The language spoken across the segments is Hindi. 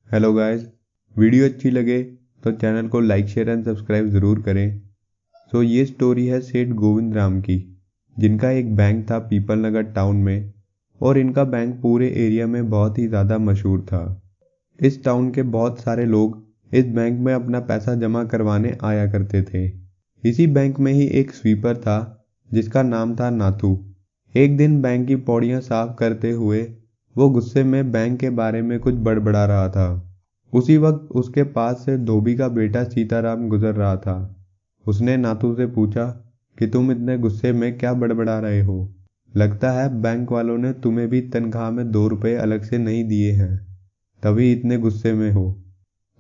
हेलो गाइस, वीडियो अच्छी लगे तो चैनल को लाइक शेयर एंड सब्सक्राइब ज़रूर करें। ये स्टोरी है सेठ गोविंद राम की, जिनका एक बैंक था पीपल नगर टाउन में और इनका बैंक पूरे एरिया में बहुत ही ज़्यादा मशहूर था। इस टाउन के बहुत सारे लोग इस बैंक में अपना पैसा जमा करवाने आया करते थे। इसी बैंक में ही एक स्वीपर था जिसका नाम था नाथू। एक दिन बैंक की पौड़ियाँ साफ करते हुए वो गुस्से में बैंक के बारे में कुछ बड़बड़ा रहा था। उसी वक्त उसके पास से धोबी का बेटा सीताराम गुजर रहा था। उसने नाथू से पूछा कि तुम इतने गुस्से में क्या बड़बड़ा रहे हो? लगता है बैंक वालों ने तुम्हें भी तनख्वाह में 2 रुपये अलग से नहीं दिए हैं, तभी इतने गुस्से में हो।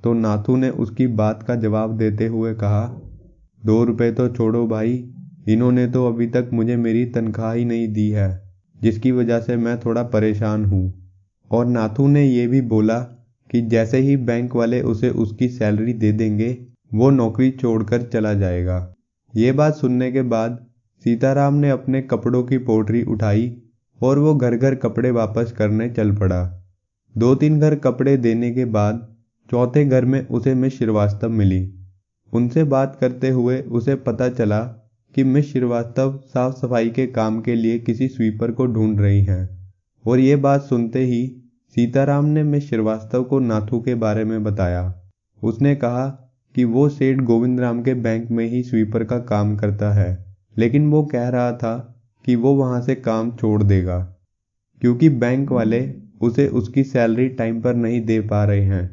तो नाथू ने उसकी बात का जवाब देते हुए कहा, 2 रुपये तो छोड़ो भाई, इन्होंने तो अभी तक मुझे मेरी तनख्वाह ही नहीं दी है, जिसकी वजह से मैं थोड़ा परेशान हूँ। और नाथू ने ये भी बोला कि जैसे ही बैंक वाले उसे उसकी सैलरी दे देंगे वो नौकरी छोड़कर चला जाएगा। ये बात सुनने के बाद सीताराम ने अपने कपड़ों की पोटली उठाई और वो घर घर कपड़े वापस करने चल पड़ा। 2-3 घर कपड़े देने के बाद चौथे घर में उसे मिस श्रीवास्तव मिली। उनसे बात करते हुए उसे पता चला कि मिस श्रीवास्तव साफ सफाई के काम के लिए किसी स्वीपर को ढूंढ रही हैं। और ये बात सुनते ही सीताराम ने मिस श्रीवास्तव को नाथू के बारे में बताया। उसने कहा कि वो सेठ गोविंद राम के बैंक में ही स्वीपर का काम करता है, लेकिन वो कह रहा था कि वो वहाँ से काम छोड़ देगा क्योंकि बैंक वाले उसे उसकी सैलरी टाइम पर नहीं दे पा रहे हैं।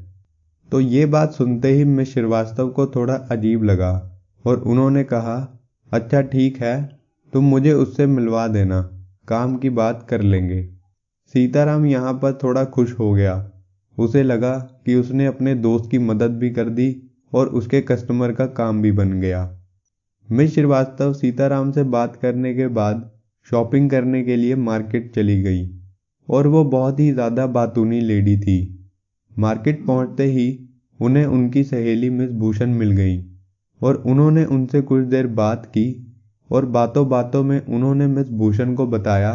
तो ये बात सुनते ही मिस श्रीवास्तव को थोड़ा अजीब लगा और उन्होंने कहा, अच्छा ठीक है, तुम मुझे उससे मिलवा देना, काम की बात कर लेंगे। सीताराम यहाँ पर थोड़ा खुश हो गया। उसे लगा कि उसने अपने दोस्त की मदद भी कर दी और उसके कस्टमर का काम भी बन गया। मिस श्रीवास्तव सीताराम से बात करने के बाद शॉपिंग करने के लिए मार्केट चली गई और वो बहुत ही ज़्यादा बातूनी लेडी थी। मार्केट पहुंचते ही उन्हें उनकी सहेली मिस भूषण मिल गई और उन्होंने उनसे कुछ देर बात की और बातों बातों में उन्होंने मिस भूषण को बताया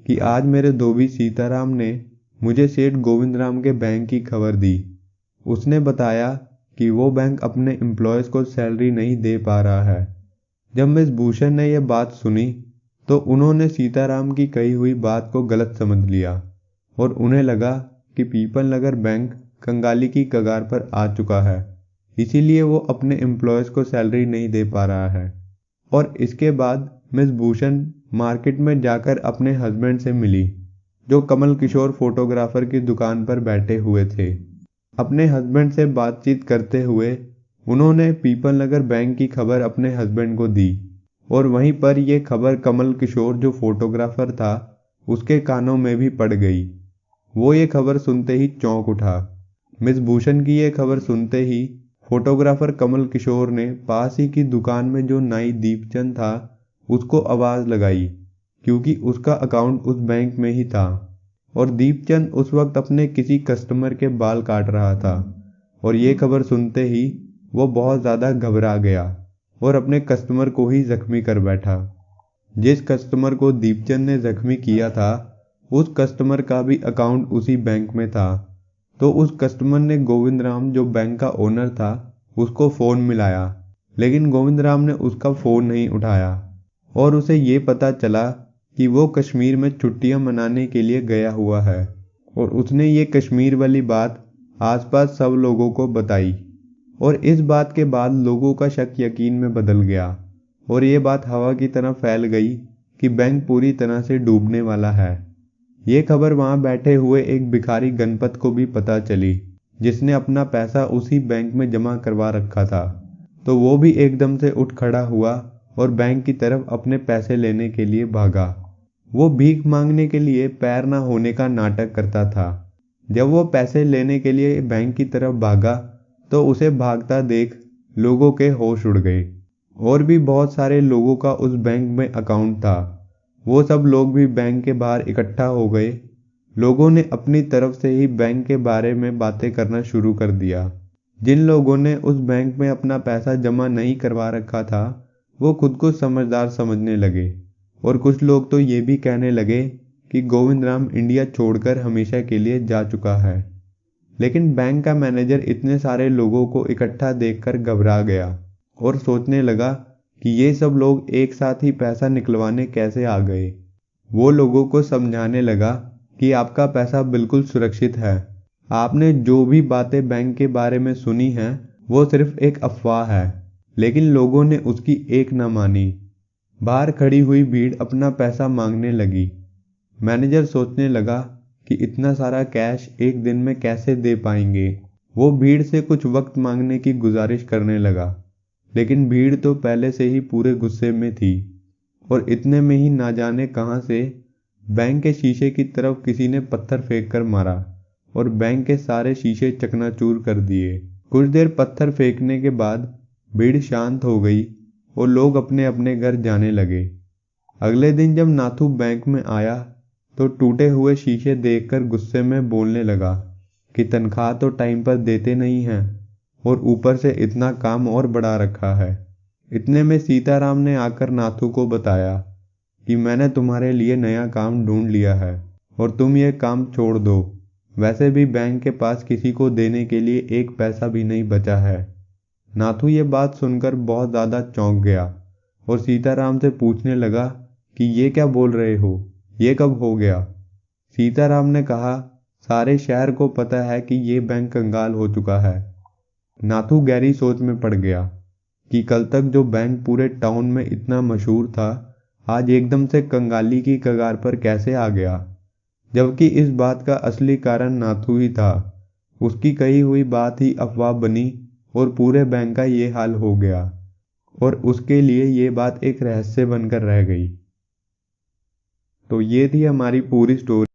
कि आज मेरे धोबी सीताराम ने मुझे सेठ गोविंद राम के बैंक की खबर दी। उसने बताया कि वो बैंक अपने एम्प्लॉयज़ को सैलरी नहीं दे पा रहा है। जब मिस भूषण ने यह बात सुनी तो उन्होंने सीताराम की कही हुई बात को गलत समझ लिया और उन्हें लगा कि पीपल नगर बैंक कंगाली की कगार पर आ चुका है, इसीलिए वो अपने एम्प्लॉयज़ को सैलरी नहीं दे पा रहा है। और इसके बाद मिस भूषण मार्केट में जाकर अपने हस्बैंड से मिली, जो कमल किशोर फोटोग्राफर की दुकान पर बैठे हुए थे। अपने हस्बैंड से बातचीत करते हुए उन्होंने पीपल नगर बैंक की खबर अपने हस्बैंड को दी और वहीं पर यह खबर कमल किशोर जो फोटोग्राफर था उसके कानों में भी पड़ गई। वो ये खबर सुनते ही चौंक उठा। मिस भूषण की यह खबर सुनते ही फोटोग्राफर कमल किशोर ने पास ही की दुकान में जो नाई दीपचंद था उसको आवाज़ लगाई, क्योंकि उसका अकाउंट उस बैंक में ही था और दीपचंद उस वक्त अपने किसी कस्टमर के बाल काट रहा था। और ये खबर सुनते ही वो बहुत ज़्यादा घबरा गया और अपने कस्टमर को ही जख्मी कर बैठा। जिस कस्टमर को दीपचंद ने जख्मी किया था उस कस्टमर का भी अकाउंट उसी बैंक में था। तो उस कस्टमर ने गोविंद राम जो बैंक का ओनर था उसको फ़ोन मिलाया, लेकिन गोविंद राम ने उसका फ़ोन नहीं उठाया और उसे ये पता चला कि वो कश्मीर में छुट्टियां मनाने के लिए गया हुआ है। और उसने ये कश्मीर वाली बात आसपास सब लोगों को बताई और इस बात के बाद लोगों का शक यकीन में बदल गया और ये बात हवा की तरह फैल गई कि बैंक पूरी तरह से डूबने वाला है। ये खबर वहाँ बैठे हुए एक भिखारी गणपत को भी पता चली, जिसने अपना पैसा उसी बैंक में जमा करवा रखा था। तो वो भी एकदम से उठ खड़ा हुआ और बैंक की तरफ अपने पैसे लेने के लिए भागा। वो भीख मांगने के लिए पैर ना होने का नाटक करता था। जब वो पैसे लेने के लिए बैंक की तरफ भागा तो उसे भागता देख लोगों के होश उड़ गए। और भी बहुत सारे लोगों का उस बैंक में अकाउंट था। वो सब लोग भी बैंक के बाहर इकट्ठा हो गए। लोगों ने अपनी तरफ से ही बैंक के बारे में बातें करना शुरू कर दिया। जिन लोगों ने उस बैंक में अपना पैसा जमा नहीं करवा रखा था वो खुद को समझदार समझने लगे और कुछ लोग तो ये भी कहने लगे कि गोविंद राम इंडिया छोड़कर हमेशा के लिए जा चुका है। लेकिन बैंक का मैनेजर इतने सारे लोगों को इकट्ठा देखकर घबरा गया और सोचने लगा कि ये सब लोग एक साथ ही पैसा निकलवाने कैसे आ गए। वो लोगों को समझाने लगा कि आपका पैसा बिल्कुल सुरक्षित है। आपने जो भी बातें बैंक के बारे में सुनी हैं वो सिर्फ एक अफवाह है। लेकिन लोगों ने उसकी एक न मानी। बाहर खड़ी हुई भीड़ अपना पैसा मांगने लगी। मैनेजर सोचने लगा कि इतना सारा कैश एक दिन में कैसे दे पाएंगे। वो भीड़ से कुछ वक्त मांगने की गुजारिश करने लगा, लेकिन भीड़ तो पहले से ही पूरे गुस्से में थी। और इतने में ही ना जाने कहां से बैंक के शीशे की तरफ किसी ने पत्थर फेंक कर मारा और बैंक के सारे शीशे चकनाचूर कर दिए। कुछ देर पत्थर फेंकने के बाद भीड़ शांत हो गई और लोग अपने अपने घर जाने लगे। अगले दिन जब नाथू बैंक में आया तो टूटे हुए शीशे देखकर गुस्से में बोलने लगा कि तनख्वाह तो टाइम पर देते नहीं हैं और ऊपर से इतना काम और बढ़ा रखा है। इतने में सीताराम ने आकर नाथू को बताया कि मैंने तुम्हारे लिए नया काम ढूंढ लिया है और तुम ये काम छोड़ दो। वैसे भी बैंक के पास किसी को देने के लिए एक पैसा भी नहीं बचा है। नाथू ये बात सुनकर बहुत ज़्यादा चौंक गया और सीताराम से पूछने लगा कि ये क्या बोल रहे हो, ये कब हो गया। सीताराम ने कहा, सारे शहर को पता है कि ये बैंक कंगाल हो चुका है। नाथू गहरी सोच में पड़ गया कि कल तक जो बैंक पूरे टाउन में इतना मशहूर था, आज एकदम से कंगाली की कगार पर कैसे आ गया। जबकि इस बात का असली कारण नाथू ही था। उसकी कही हुई बात ही अफवाह बनी और पूरे बैंक का ये हाल हो गया और उसके लिए ये बात एक रहस्य बनकर रह गई। तो ये थी हमारी पूरी स्टोरी।